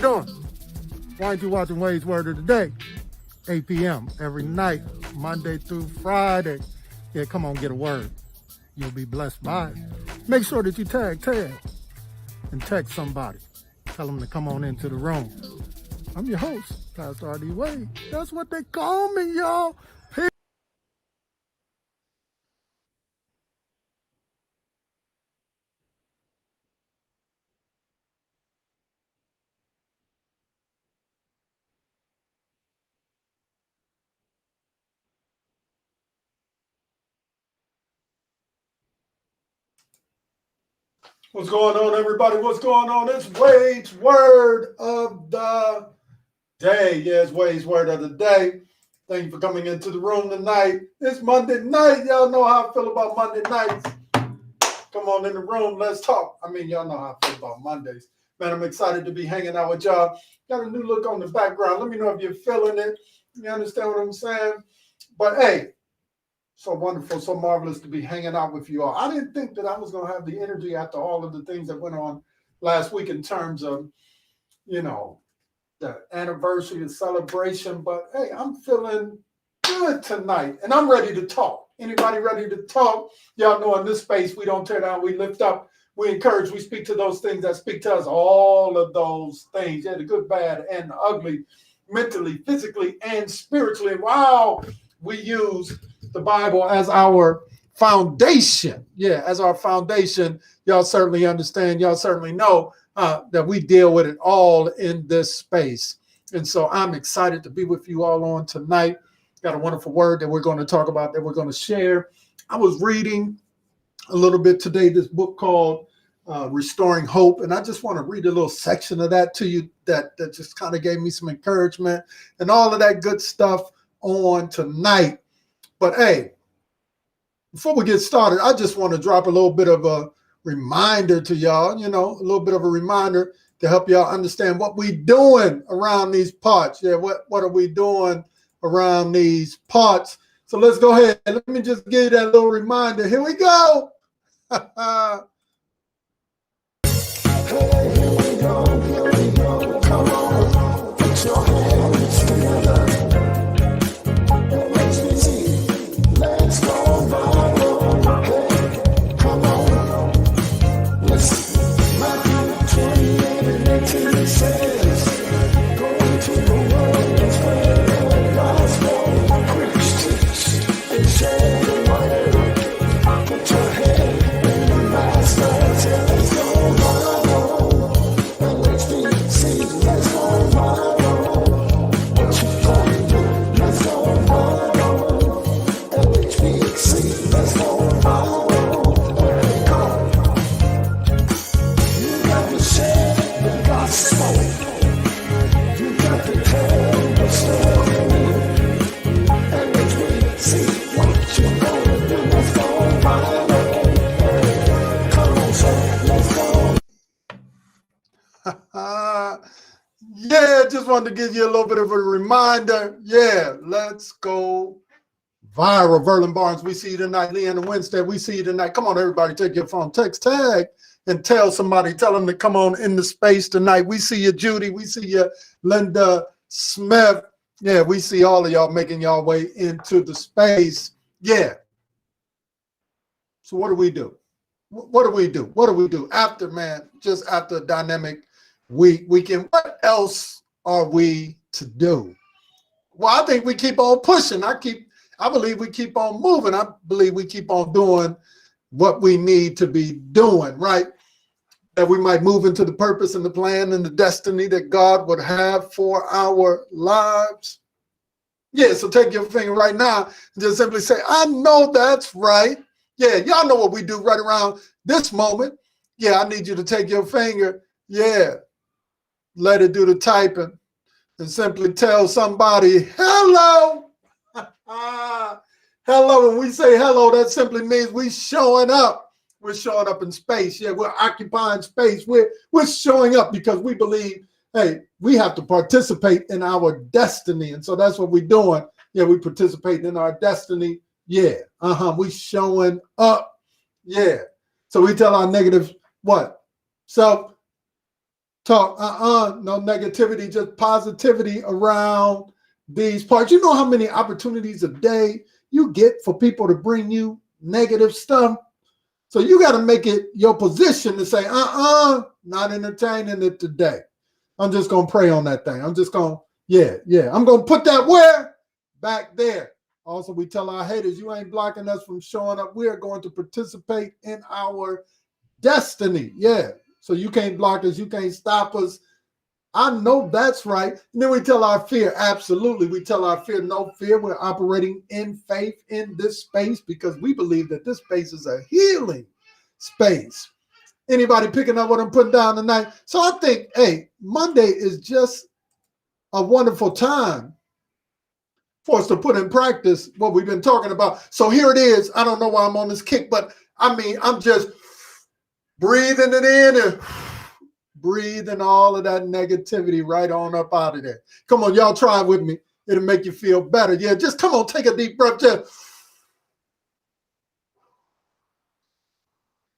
doing? Why aren't you watching Wade's Word of the Day? 8 p.m. every night, Monday through Friday. Yeah, come on, get a word. You'll be blessed by it. Make sure that you tag Ted and text somebody. Tell them to come on into the room. I'm your host, Pastor R.D. Wade. That's what they call me, y'all. What's going on, everybody? What's going on? It's Wade's Word of the Day. Yeah, it's Wade's Word of the Day. Thank you for coming into the room tonight. It's Monday night. Y'all know how I feel about Monday nights. Come on in the room. Let's talk. I mean, y'all know how I feel about Mondays. Man, I'm excited to be hanging out with y'all. Got a new look on the background. Let me know if you're feeling it. You understand what I'm saying? But hey, so wonderful, so marvelous to be hanging out with you all. I didn't think that I was going to have the energy after all of the things that went on last week in terms of, the anniversary, the celebration. But hey, I'm feeling good tonight, and I'm ready to talk. Anybody ready to talk? Y'all know in this space, we don't tear down, we lift up, we encourage, we speak to those things that speak to us, all of those things. Yeah, the good, bad, and the ugly, mentally, physically, and spiritually. Wow, we use the Bible as our foundation. Yeah, as our foundation. Y'all certainly understand. Y'all certainly know that we deal with it all in this space. And so I'm excited to be with you all on tonight. Got a wonderful word that we're going to talk about, that we're going to share. I was reading a little bit today, this book called Restoring Hope. And I just want to read a little section of that to you that just kind of gave me some encouragement and all of that good stuff on tonight. But hey, before we get started, I just want to drop a little bit of a reminder to y'all, a little bit of a reminder to help y'all understand what we doing around these parts. Yeah, what are we doing around these parts? So let's go ahead. Let me just give you that little reminder. Here we go. Hey, here we go. Come on, put your hands together. Let's go viral. Hey, come on. Listen, Matthew 28:18 says, go into the world and spread the gospel, preach, teach, and share the word. Put your head in the master, say, let's go viral. And let's be seen, let's go viral. What you gonna do? Let's go viral. Let's go viral. You got to share the gospel. You got to tell the story. And let's wait, see what you're gonna do. Let's go viral. Come on, sir, let's go. Yeah, just wanted to give you a little bit of a reminder. Yeah, let's go viral. Verlin Barnes, we see you tonight. Leanna Winstead, we see you tonight. Come on, everybody, take your phone, text tag, and tell somebody, tell them to come on in the space tonight. We see you, Judy. We see you, Linda Smith. Yeah, we see all of y'all making y'all way into the space. Yeah. So what do we do? What do we do? What do we do after, man, just after a dynamic weekend? What else are we to do? Well, I think we keep on pushing. I believe we keep on moving. I believe we keep on doing what we need to be doing, right? That we might move into the purpose and the plan and the destiny that God would have for our lives. Yeah, so take your finger right now and just simply say, I know that's right. Yeah, y'all know what we do right around this moment. Yeah, I need you to take your finger. Yeah, let it do the typing and simply tell somebody, hello. Hello. When we say hello, that simply means we showing up. We're showing up in space. Yeah, we're occupying space. We're showing up because we believe, hey, we have to participate in our destiny. And so that's what we're doing. Yeah, we participate in our destiny. Yeah, we showing up. Yeah. So we tell our negative what? Self Talk, no negativity, just positivity around these parts. You know how many opportunities a day you get for people to bring you negative stuff? So you got to make it your position to say, not entertaining it today. I'm just going to pray on that thing. I'm just going, I'm going to put that where? Back there. Also, we tell our haters, you ain't blocking us from showing up. We are going to participate in our destiny. Yeah. So you can't block us. You can't stop us. I know that's right. And then we tell our fear, absolutely. We tell our fear, no fear. We're operating in faith in this space because we believe that this space is a healing space. Anybody picking up what I'm putting down tonight? So I think, hey, Monday is just a wonderful time for us to put in practice what we've been talking about. So here it is. I don't know why I'm on this kick, but I mean, I'm just breathing it in and breathing all of that negativity right on up out of there. Come on, y'all try it with me. It'll make you feel better. Yeah, just come on, take a deep breath. Just.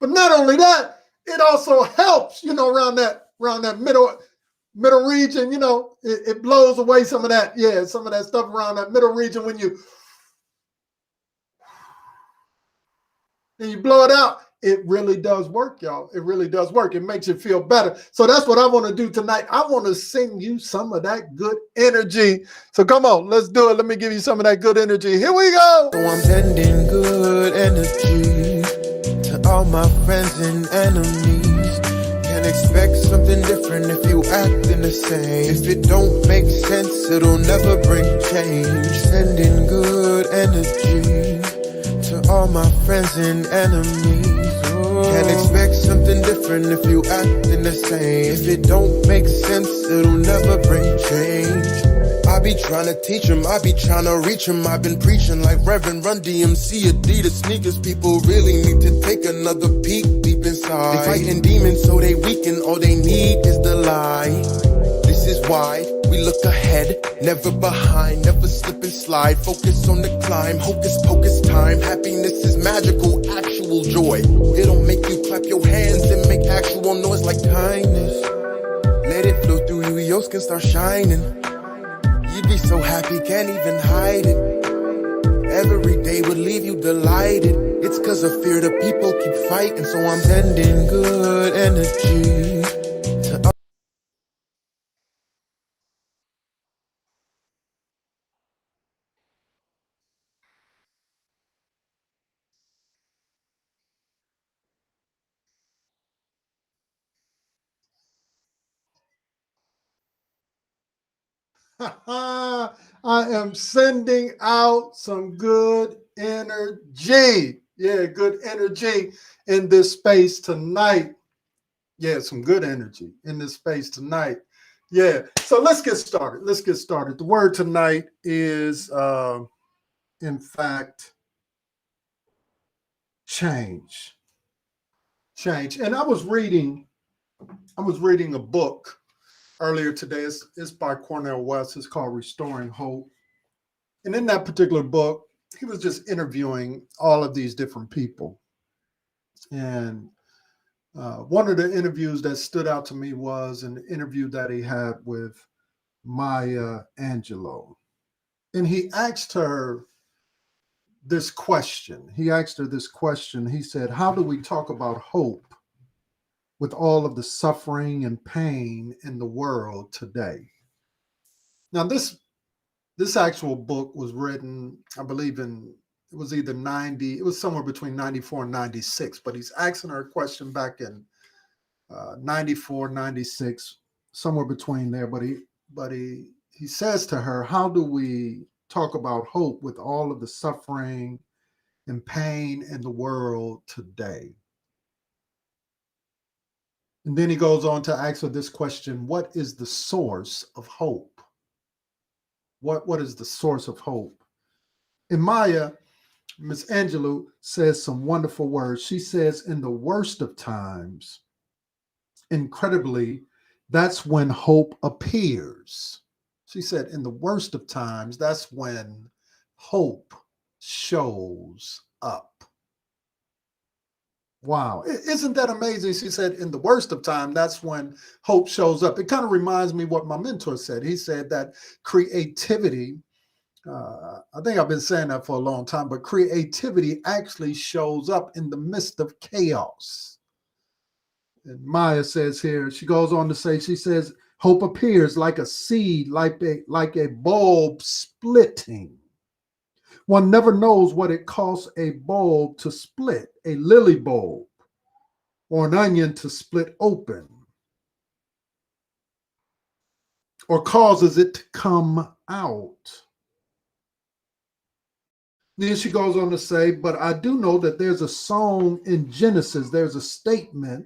But not only that, it also helps, around that middle region, it blows away some of that, some of that stuff around that middle region when you blow it out. It really does work, y'all. It really does work. It makes you feel better. So that's what I want to do tonight. I want to sing you some of that good energy. So come on, let's do it. Let me give you some of that good energy. Here we go. So I'm sending good energy to all my friends and enemies. Can't expect something different if you acting the same. If it don't make sense, it'll never bring change. Sending good energy to all my friends and enemies. Can't expect something different if you acting the same. If it don't make sense, it'll never bring change. I be trying to teach him, I be trying to reach him. I've been preaching like Reverend Run DMC, Adidas sneakers. People really need to take another peek deep inside. They fighting demons so they weaken, all they need is the light. This is why we look ahead, never behind, never slip and slide. Focus on the climb, hocus pocus time. Happiness is magical, actual joy. It'll make you clap your hands and make actual noise like kindness. Let it flow through you, your skin start shining. You'd be so happy, can't even hide it. Every day would leave you delighted. It's cause of fear the people keep fighting. So I'm sending good energy to I am sending out some good energy. Yeah, good energy in this space tonight. Yeah, some good energy in this space tonight. Yeah, so let's get started. Let's get started. The word tonight is, in fact, change. Change. And I was reading a book earlier today. It's by Cornel West. It's called Restoring Hope. And in that particular book, he was just interviewing all of these different people. And one of the interviews that stood out to me was an interview that he had with Maya Angelou. And he asked her this question. He said, how do we talk about hope with all of the suffering and pain in the world today? Now, this actual book was written, I believe it was either 90, it was somewhere between 94 and 96, but he's asking her a question back in 94, 96, somewhere between there. But he says to her, how do we talk about hope with all of the suffering and pain in the world today? And then he goes on to ask her this question, what is the source of hope? What is the source of hope? And Miss Angelou says some wonderful words. She says, in the worst of times, incredibly, that's when hope appears. She said, in the worst of times, that's when hope shows up. Wow. Isn't that amazing? She said, in the worst of time, that's when hope shows up. It kind of reminds me what my mentor said. He said that creativity, I think I've been saying that for a long time, but creativity actually shows up in the midst of chaos. And Maya says here, she goes on to say, she says, hope appears like a seed, like a bulb splitting. One never knows what it costs a bulb to split, a lily bulb or an onion to split open, or causes it to come out. Then she goes on to say, but I do know that there's a song in Genesis, there's a statement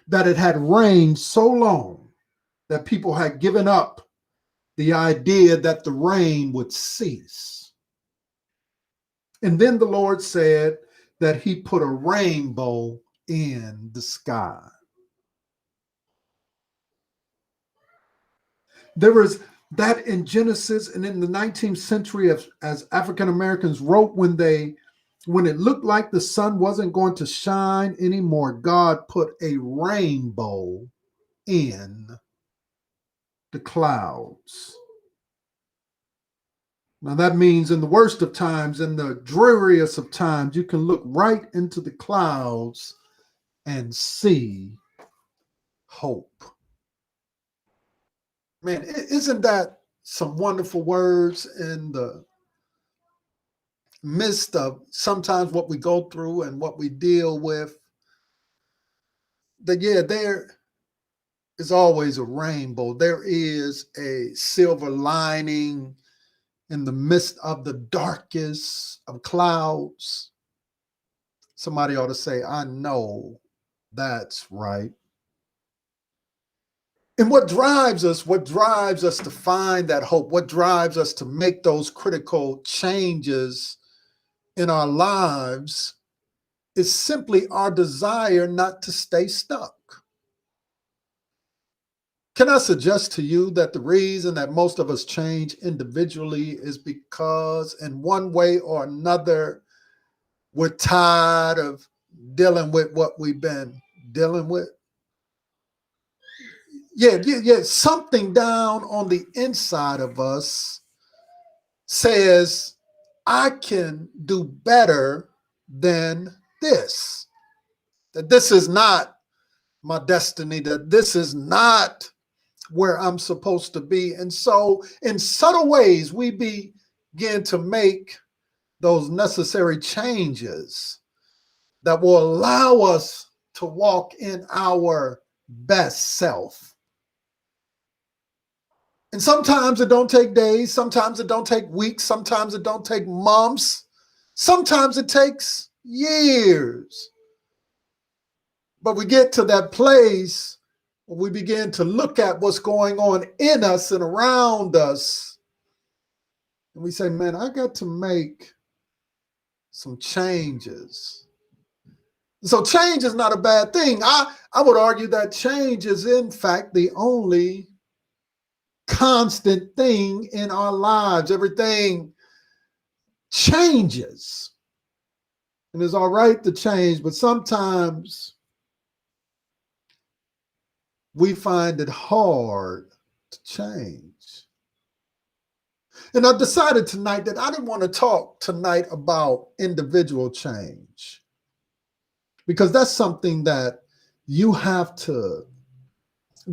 that it had rained so long that people had given up the idea that the rain would cease. And then the Lord said that he put a rainbow in the sky. There was that in Genesis, and in the 19th century, as African Americans wrote, when it looked like the sun wasn't going to shine anymore, God put a rainbow in the clouds. Now that means in the worst of times, in the dreariest of times, you can look right into the clouds and see hope. Man, isn't that some wonderful words in the midst of sometimes what we go through and what we deal with? That, yeah, there is always a rainbow. There is a silver lining in the midst of the darkest of clouds. Somebody ought to say, I know that's right. And what drives us to find that hope, what drives us to make those critical changes in our lives is simply our desire not to stay stuck. Can I suggest to you that the reason that most of us change individually is because in one way or another, we're tired of dealing with what we've been dealing with? Yeah. Something down on the inside of us says, I can do better than this. That this is not my destiny, that this is not where I'm supposed to be. And so in subtle ways, we begin to make those necessary changes that will allow us to walk in our best self. And sometimes it don't take days, sometimes it don't take weeks, sometimes it don't take months, sometimes it takes years. But we get to that place where we begin to look at what's going on in us and around us. And we say, man, I got to make some changes. So change is not a bad thing. I would argue that change is, in fact, the only constant thing in our lives. Everything changes. And it's all right to change, but sometimes we find it hard to change. And I decided tonight that I didn't want to talk tonight about individual change, because that's something that you have to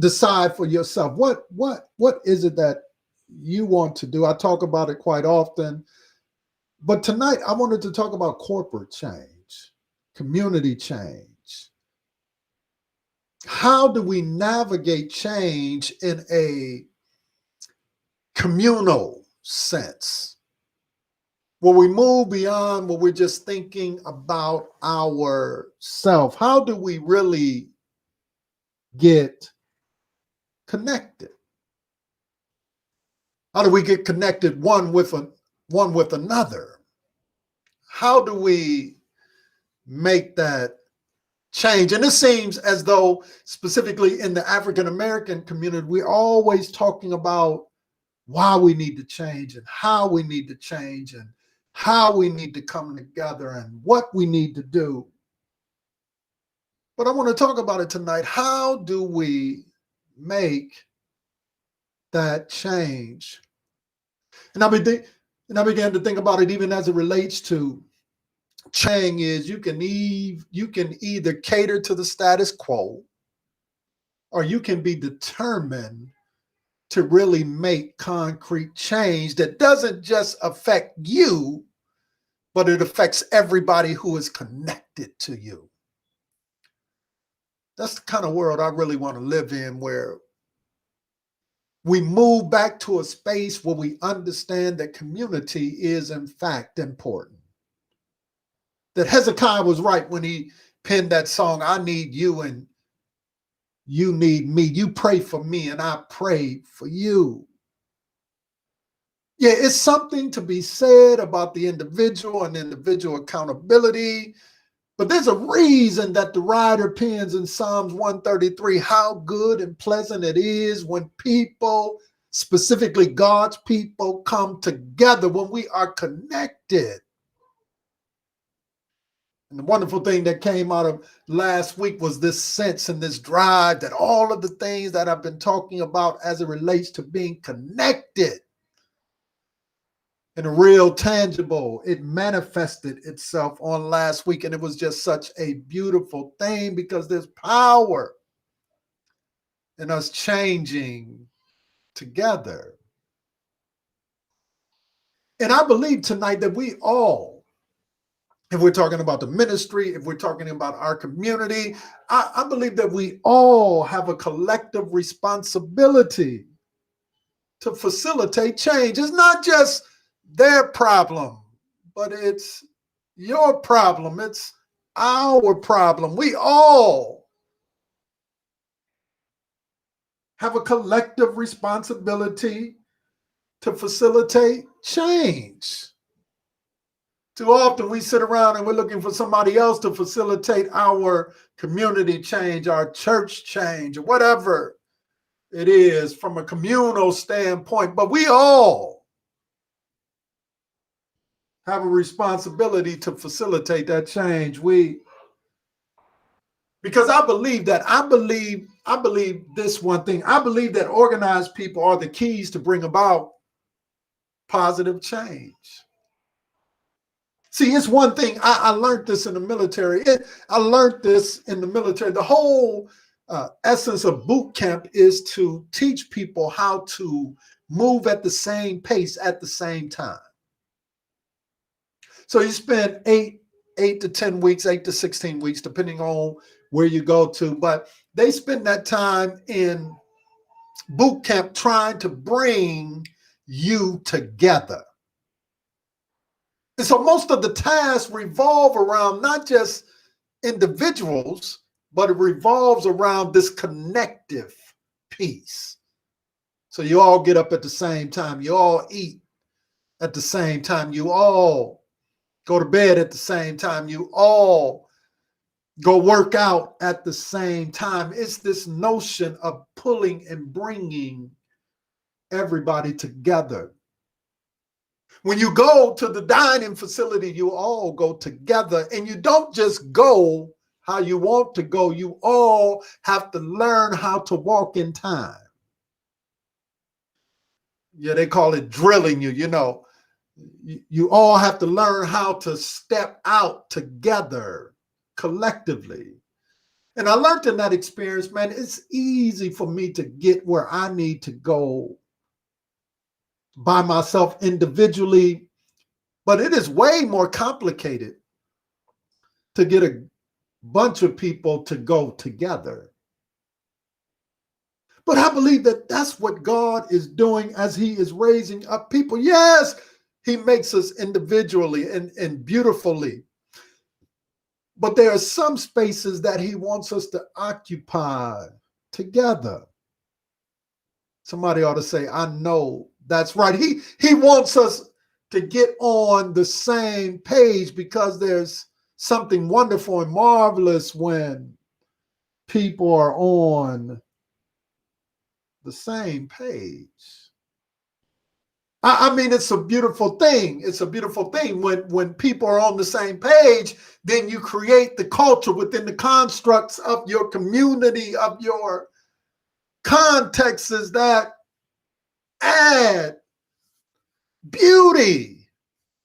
decide for yourself. What is it that you want to do? I talk about it quite often, but tonight I wanted to talk about corporate change, community change. How do we navigate change in a communal sense, where we move beyond what we're just thinking about ourselves? How do we really get connected? How do we get connected one with another? How do we make that change? And it seems as though, specifically in the African American community, we're always talking about why we need to change and how we need to change and how we need to come together and what we need to do. But I want to talk about it tonight. How do we make that change? And I began to think about it even as it relates to change. Is you can either cater to the status quo, or you can be determined to really make concrete change that doesn't just affect you, but it affects everybody who is connected to you. That's the kind of world I really want to live in, where we move back to a space where we understand that community is in fact important. That Hezekiah was right when he penned that song, I need you and you need me. You pray for me and I pray for you. Yeah, it's something to be said about the individual and individual accountability. But there's a reason that the writer pens in Psalms 133 how good and pleasant it is when people, specifically God's people, come together, when we are connected. And the wonderful thing that came out of last week was this sense and this drive that all of the things that I've been talking about as it relates to being connected in a real tangible, it manifested itself on last week. And it was just such a beautiful thing because there's power in us changing together. And I believe tonight that we all, if we're talking about the ministry, if we're talking about our community, I believe that we all have a collective responsibility to facilitate change. It's not just their problem, but it's your problem. It's our problem. We all have a collective responsibility to facilitate change. Too often we sit around and we're looking for somebody else to facilitate our community change, our church change, or whatever it is from a communal standpoint. But we all have a responsibility to facilitate that change. Because I believe this one thing. I believe that organized people are the keys to bring about positive change. See, it's one thing. I learned this in the military. The whole essence of boot camp is to teach people how to move at the same pace at the same time. So you spend 8 to 10 weeks, 8 to 16 weeks, depending on where you go to. But they spend that time in boot camp trying to bring you together. And so most of the tasks revolve around not just individuals, but it revolves around this connective piece. So you all get up at the same time. You all eat at the same time. You all go to bed at the same time. You all go work out at the same time. It's this notion of pulling and bringing everybody together. When you go to the dining facility, you all go together, and you don't just go how you want to go. You all have to learn how to walk in time. Yeah, they call it drilling you, you know. You all have to learn how to step out together collectively. And I learned in that experience, man, it's easy for me to get where I need to go by myself individually, but it is way more complicated to get a bunch of people to go together. But I believe that that's what God is doing as he is raising up people. Yes, he makes us individually and beautifully. But there are some spaces that he wants us to occupy together. Somebody ought to say, I know that's right. He wants us to get on the same page, because there's something wonderful and marvelous when people are on the same page. I mean, it's a beautiful thing. It's a beautiful thing when people are on the same page. Then you create the culture within the constructs of your community, of your contexts that add beauty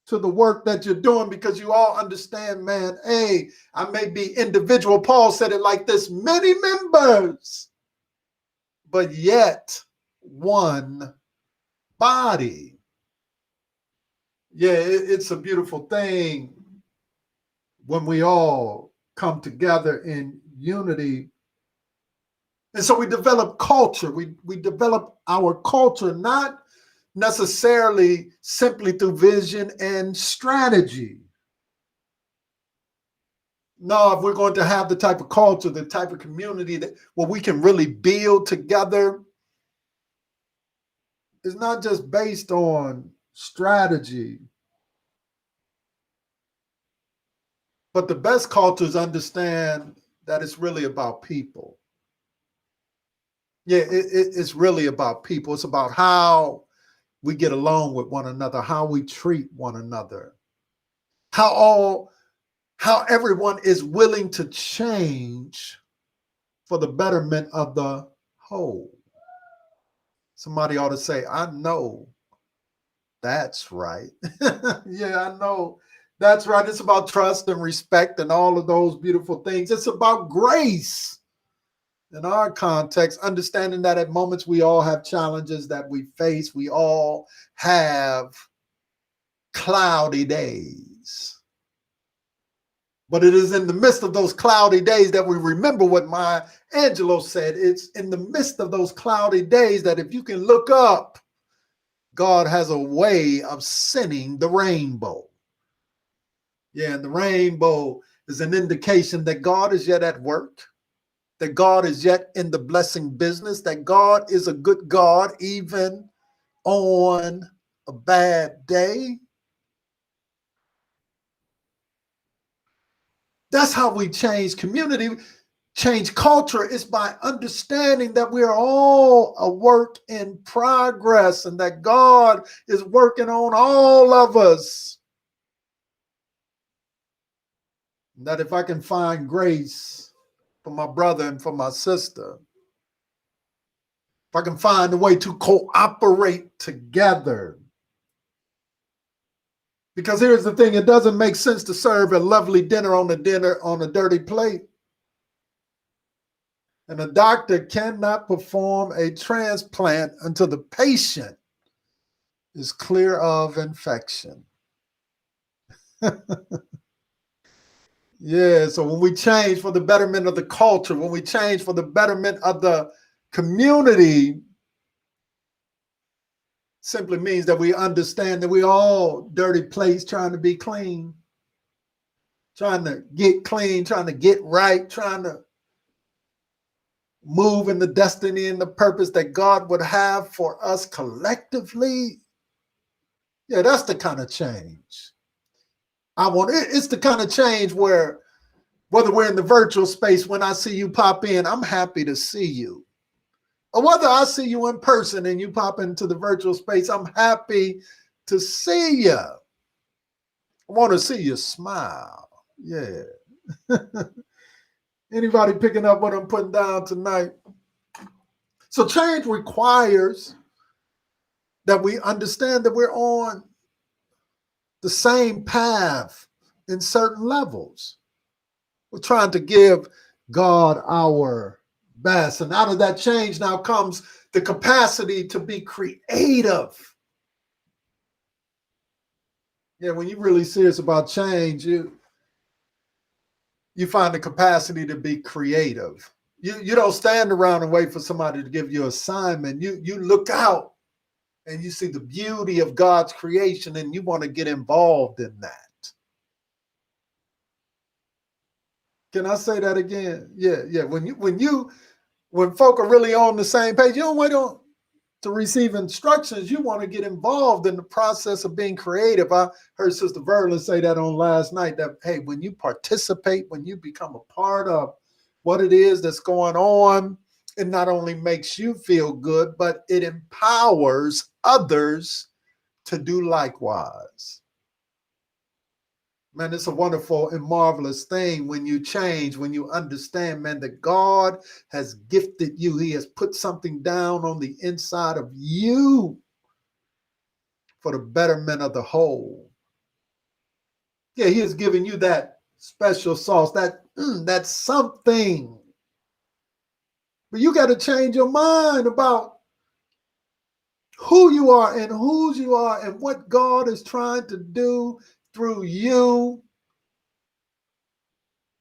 to the work that you're doing, because you all understand, man, hey, I may be individual. Paul said it like this: many members, but yet one body. Yeah, it's a beautiful thing when we all come together in unity. And so we develop culture. We develop our culture, not necessarily simply through vision and strategy. No, if we're going to have the type of culture, the type of community that where we can really build together, it's not just based on strategy, but the best cultures understand that it's really about people. Yeah, it's really about people. It's about how we get along with one another, how we treat one another, how everyone is willing to change for the betterment of the whole. Somebody ought to say, I know that's right. Yeah, I know that's right. It's about trust and respect and all of those beautiful things. It's about grace in our context, understanding that at moments we all have challenges that we face. We all have cloudy days. But it is in the midst of those cloudy days that we remember what Maya Angelou said. It's in the midst of those cloudy days that if you can look up, God has a way of sending the rainbow. Yeah, and the rainbow is an indication that God is yet at work, that God is yet in the blessing business, that God is a good God even on a bad day. That's how we change community, change culture, is by understanding that we are all a work in progress and that God is working on all of us. And that if I can find grace for my brother and for my sister, if I can find a way to cooperate together. Because here's the thing, it doesn't make sense to serve a lovely dinner on a dirty plate. And a doctor cannot perform a transplant until the patient is clear of infection. Yeah, so when we change for the betterment of the culture, when we change for the betterment of the community, simply means that we understand that we all dirty plates trying to be clean, trying to get clean, trying to get right, trying to move in the destiny and the purpose that God would have for us collectively. Yeah, that's the kind of change I want. It's the kind of change where, whether we're in the virtual space, when I see you pop in, I'm happy to see you. Or whether I see you in person and you pop into the virtual space, I'm happy to see you. I want to see you smile. Yeah. Anybody picking up what I'm putting down tonight? So change requires that we understand that we're on the same path in certain levels. We're trying to give God our best. And out of that change now comes the capacity to be creative. Yeah, when you're really serious about change, you find the capacity to be creative. You don't stand around and wait for somebody to give you an assignment. You look out and you see the beauty of God's creation and you want to get involved in that. Can I say that again? Yeah. When folk are really on the same page, you don't wait to receive instructions. You want to get involved in the process of being creative. I heard Sister Verlin say that on last night, that, hey, when you participate, when you become a part of what it is that's going on, it not only makes you feel good, but it empowers others to do likewise. Man, it's a wonderful and marvelous thing when you change, when you understand, man, that God has gifted you. He has put something down on the inside of you for the betterment of the whole. Yeah, he has given you that special sauce, that something. But you got to change your mind about who you are and whose you are and what God is trying to do through you.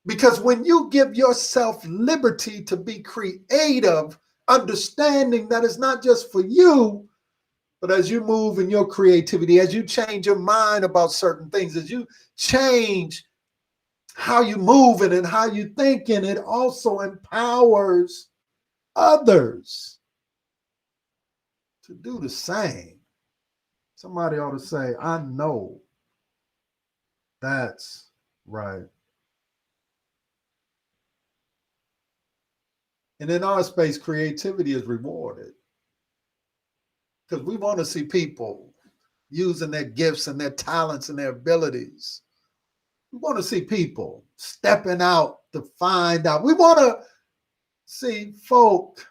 Because when you give yourself liberty to be creative, understanding that it's not just for you, but as you move in your creativity, as you change your mind about certain things, as you change how you move it and how you think, and it also empowers others to do the same. Somebody ought to say, I know that's right. And in our space, creativity is rewarded because we want to see people using their gifts and their talents and their abilities. We want to see people stepping out to find out. We want to see folk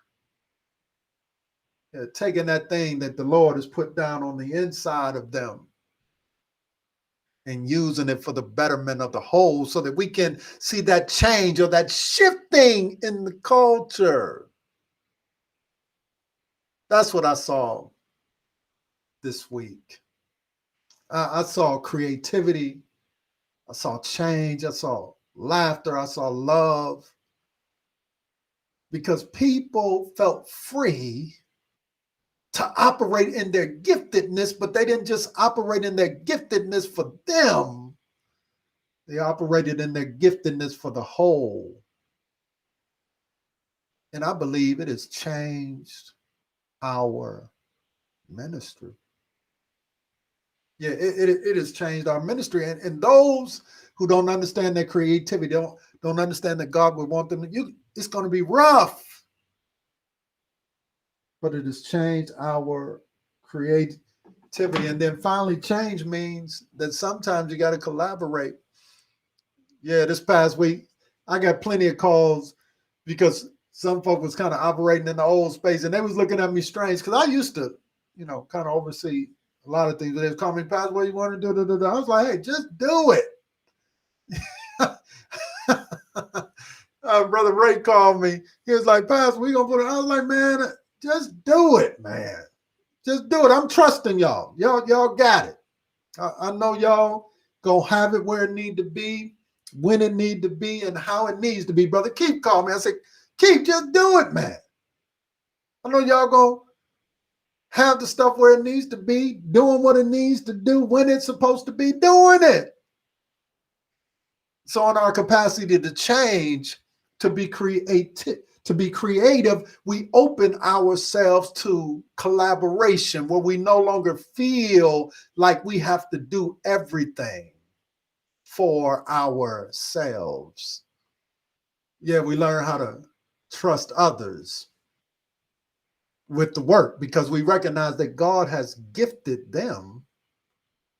taking that thing that the Lord has put down on the inside of them and using it for the betterment of the whole so that we can see that change or that shifting in the culture. That's what I saw this week. I saw creativity. I saw change. I saw laughter. I saw love. Because people felt free to operate in their giftedness, but they didn't just operate in their giftedness for them. They operated in their giftedness for the whole. And I believe it has changed our ministry. Yeah, it has changed our ministry. And those who don't understand their creativity, don't understand that God would want them to, it's going to be rough. But it has changed our creativity. And then finally, change means that sometimes you got to collaborate. Yeah, this past week, I got plenty of calls because some folk was kind of operating in the old space and they was looking at me strange because I used to, kind of oversee a lot of things. They was calling me, Pastor, what you want to do? I was like, hey, just do it. Brother Ray called me. He was like, Pastor, we going to put it. I was like, man, just do it, man. Just do it. I'm trusting y'all. Y'all got it. I know y'all going to have it where it need to be, when it need to be, and how it needs to be. Brother Keith called me. I said, Keith, just do it, man. I know y'all going to have the stuff where it needs to be, doing what it needs to do, when it's supposed to be doing it. So in our capacity to change, to be creative, we open ourselves to collaboration where we no longer feel like we have to do everything for ourselves. Yeah, we learn how to trust others with the work because we recognize that God has gifted them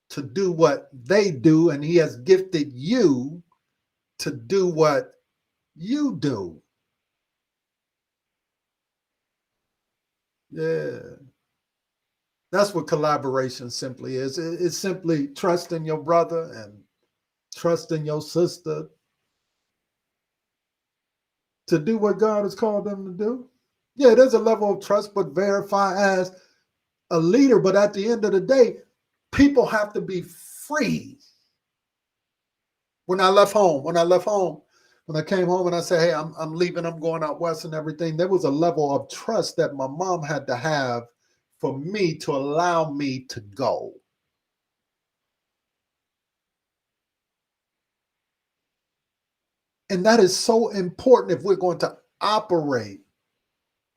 to do what they do, and he has gifted you to do what you do. Yeah. That's what collaboration simply is. It's simply trusting your brother and trusting your sister to do what God has called them to do. Yeah, there's a level of trust, but verify as a leader. But at the end of the day, people have to be free. When I came home and I said, hey, I'm leaving, I'm going out west and everything, there was a level of trust that my mom had to have for me to allow me to go. And that is so important if we're going to operate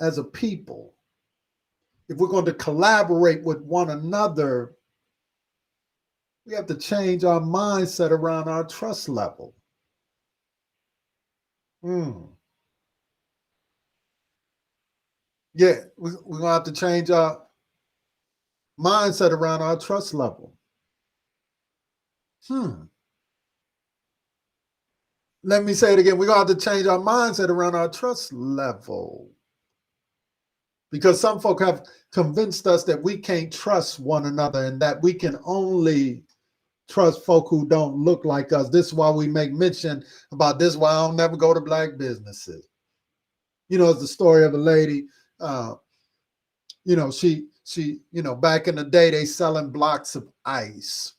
as a people. If we're going to collaborate with one another, we have to change our mindset around our trust level. Yeah, we're going to have to change our mindset around our trust level. Let me say it again. We're going to have to change our mindset around our trust level. Because some folk have convinced us that we can't trust one another and that we can only trust folk who don't look like us. This is why we make mention about this, why I don't never go to black businesses. You know, it's the story of a lady, she, back in the day, they selling blocks of ice.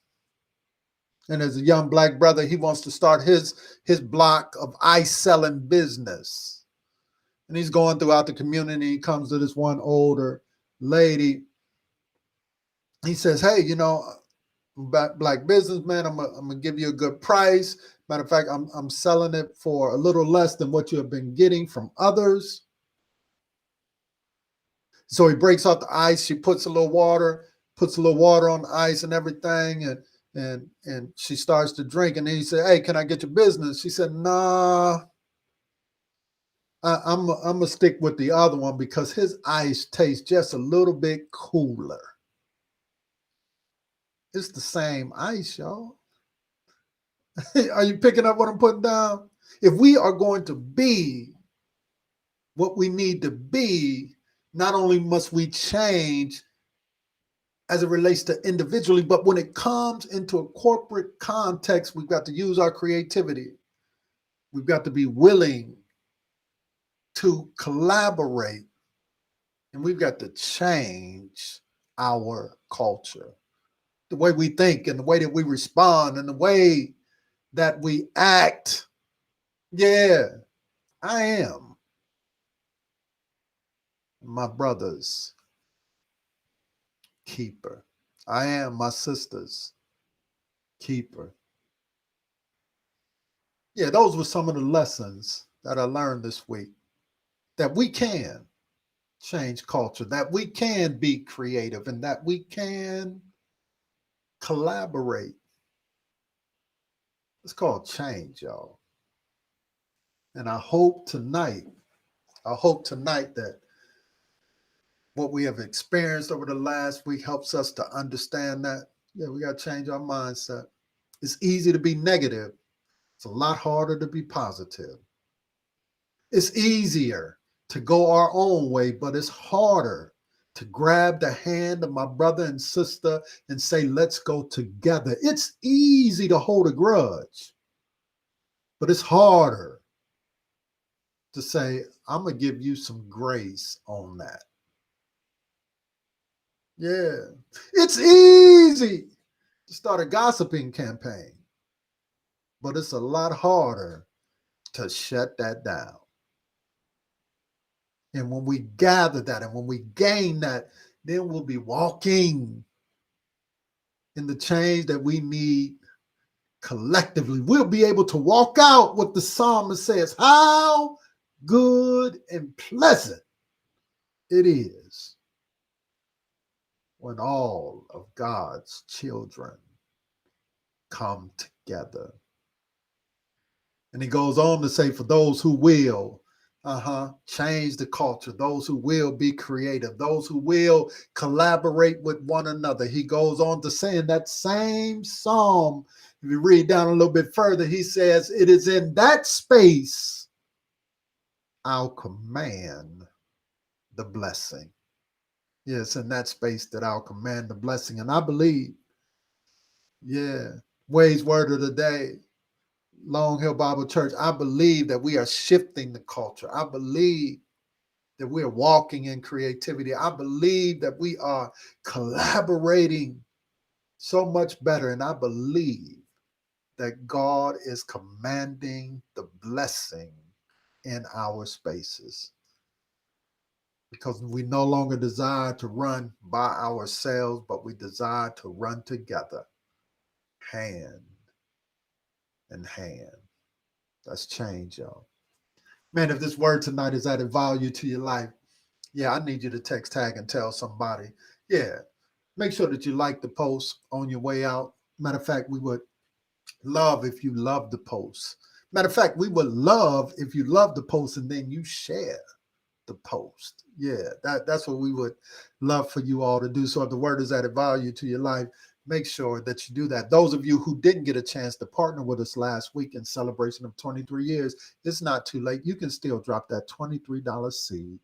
And as a young black brother, he wants to start his block of ice selling business. And he's going throughout the community. He comes to this one older lady. He says, hey, black businessman, I'm gonna give you a good price. Matter of fact, I'm selling it for a little less than what you have been getting from others. So he breaks off the ice. She puts a little water on the ice and everything, and she starts to drink. And then he said, hey, can I get your business? She said, nah. I'm gonna stick with the other one because his ice tastes just a little bit cooler. It's the same ice, y'all. Are you picking up what I'm putting down? If we are going to be what we need to be, not only must we change as it relates to individually, but when it comes into a corporate context, we've got to use our creativity. We've got to be willing to collaborate, and we've got to change our culture, the way we think and the way that we respond and the way that we act. Yeah, I am my brother's keeper. I am my sister's keeper. Yeah, those were some of the lessons that I learned this week. That we can change culture, that we can be creative, and that we can collaborate. It's called change, y'all. And I hope tonight that what we have experienced over the last week helps us to understand that, yeah, we got to change our mindset. It's easy to be negative. It's a lot harder to be positive. It's easier to go our own way, but it's harder to grab the hand of my brother and sister and say, let's go together. It's easy to hold a grudge, but it's harder to say, I'm going to give you some grace on that. Yeah, it's easy to start a gossiping campaign, but it's a lot harder to shut that down. And when we gather that and when we gain that, then we'll be walking in the change that we need collectively. We'll be able to walk out what the psalmist says, how good and pleasant it is when all of God's children come together. And he goes on to say, for those who will change the culture, those who will be creative, those who will collaborate with one another. He goes on to say in that same psalm, if you read down a little bit further, he says, it is in that space I'll command the blessing. Yes, in that space that I'll command the blessing. And I believe, Wade's word of the day, Long Hill Bible Church, I believe that we are shifting the culture. I believe that we're walking in creativity. I believe that we are collaborating so much better. And I believe that God is commanding the blessing in our spaces. Because we no longer desire to run by ourselves, but we desire to run together, hand in hand. That's change, y'all. Man, if this word tonight is added value to your life, I need you to text, tag, and tell somebody. Make sure that you like the post on your way out. Matter of fact, we would love if you love the post. Matter of fact, we would love if you love the post and then you share the post. Yeah, that's what we would love for you all to do. So if the word has added value to your life, make sure that you do that. Those of you who didn't get a chance to partner with us last week in celebration of 23 years, it's not too late. You can still drop that $23 seed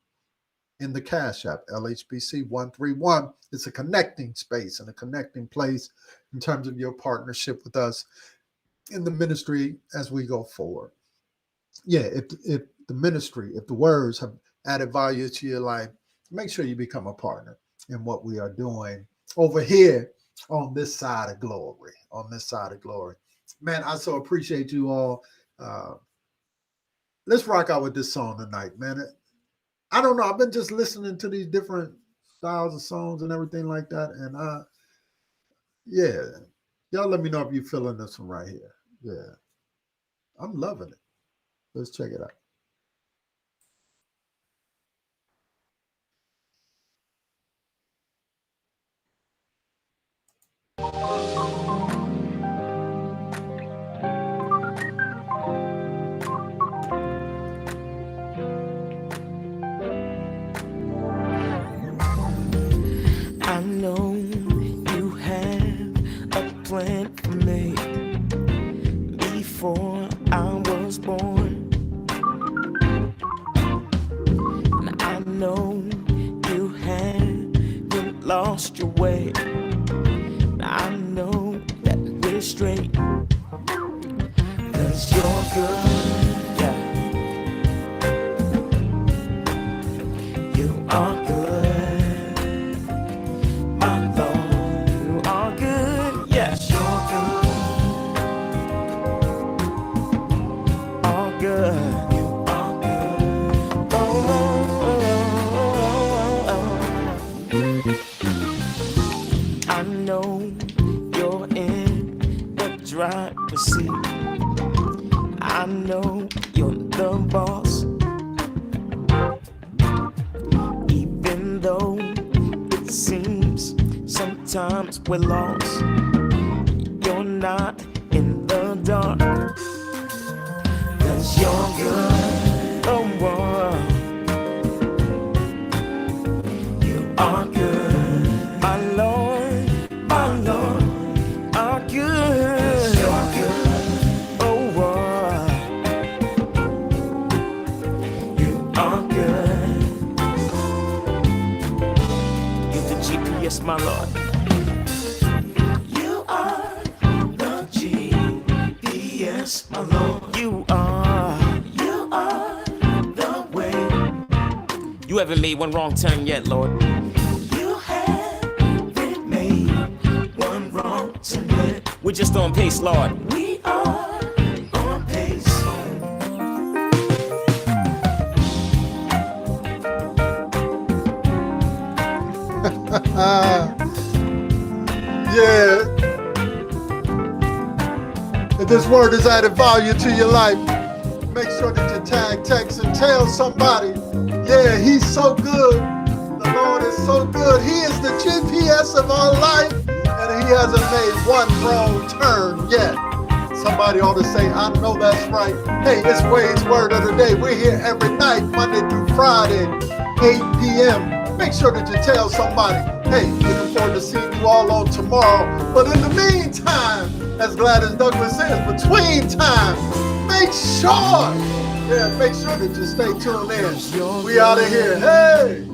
in the Cash App, LHBC 131. It's a connecting space and a connecting place in terms of your partnership with us in the ministry as we go forward. Yeah, if the ministry, if the words have added value to your life, make sure you become a partner in what we are doing over here on this side of glory. Man, I so appreciate you all. Let's rock out with this song tonight, man. I don't know. I've been just listening to these different styles of songs and everything like that. And yeah, y'all let me know if you're feeling this one right here. Yeah, I'm loving it. Let's check it out. I know you have a plan for me before I was born. And I know you haven't lost your way. I know that we're straight, 'cause you're good, yeah. You are good, my Lord. You are good, yes, you're good. All good, you are good. Oh, I know you're in the driver's seat. I know you're the boss. Even though it seems sometimes we're lost, you're not in the dark. 'Cause you're good, oh, you are good, my Lord, are good. You're good, oh, you are good. You're the GPS, my Lord. You are the GPS, my Lord. You are the way. You haven't made one wrong turn yet, Lord. You haven't made one wrong turn yet. We're just on pace, Lord. We are on pace. Yeah. If this word has added value to your life, make sure that you tag, text, and tell somebody. Yeah, he's so good. The Lord is so good. He is the GPS of our life, and he hasn't made one wrong turn yet. Somebody ought to say, I know that's right. Hey, it's Wade's Word of the Day. We're here every night, Monday through Friday, 8 p.m. Make sure that you tell somebody, hey, looking forward to seeing you all on tomorrow. But in the meantime, as Gladys Douglas says, between time, make sure that you stay tuned in. We out of here. Hey!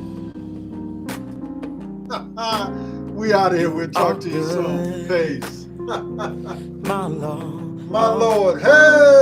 We out of here. We'll talk to you soon. Peace. My Lord. My Lord. Hey!